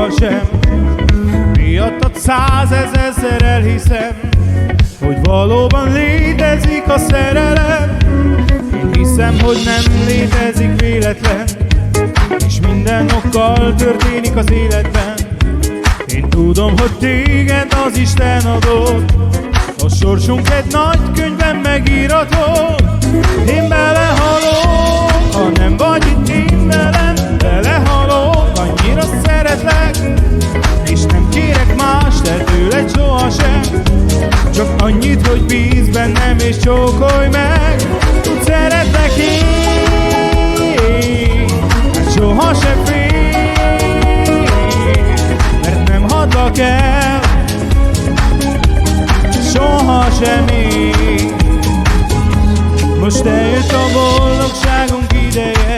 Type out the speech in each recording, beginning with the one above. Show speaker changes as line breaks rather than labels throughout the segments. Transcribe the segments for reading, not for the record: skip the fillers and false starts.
sohasem. Miattad 100 000-szer elhiszem, hogy valóban létezik a szerelem. Én hiszem, hogy nem létezik véletlen, és minden okkal történik az életben. Én tudom, hogy téged az Isten adott, a sorsunk egy nagy könyvben megíratott. Én belehalok, ha nem vagy itt én velem, belehalok, annyira szeretlek, és nem kérek más tőled sohasem. Csak annyit, hogy bízz bennem és csókolj meg. Úgy szeretlek én, hát sohasem fél, mert nem hadlak el, sohasem én. Most eljött a boldogságunk ideje,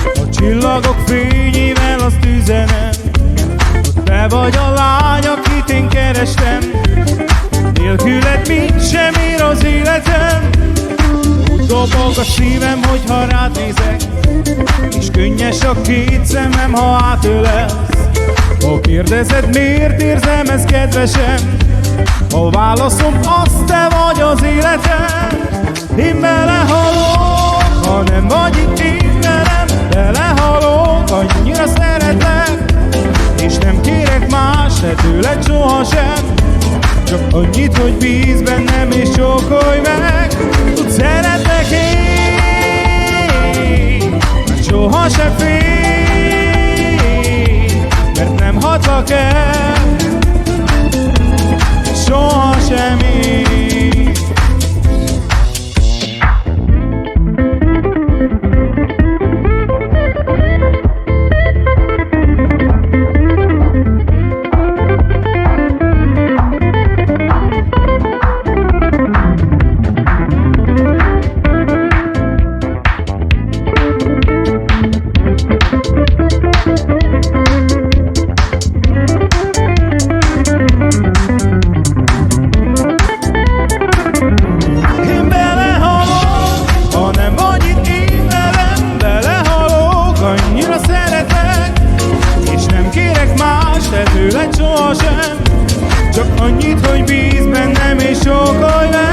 a csillagok fényével azt üzenem, hogy te vagy a lány, akit én kerestem. Nélküled mit sem ér az életem. Úgy dobog a szívem, hogyha rád nézek, és könnyes a két szemem, ha átölelsz. Ha kérdezed, miért érzem ezt, kedvesem, a válaszom az, te vagy az életem. Én belehalok, ha nem vagy itt én velem, belehalok, annyira szeretlek, és nem kérek más tőled sohasem. Csak annyit, hogy bízz bennem és csókolj meg. Tud szeretlek én, mert sohasem fél, mert nem hadlak el, sohasem én. Tőled sohasem, csak annyit, hogy bízz bennem és csókolj meg.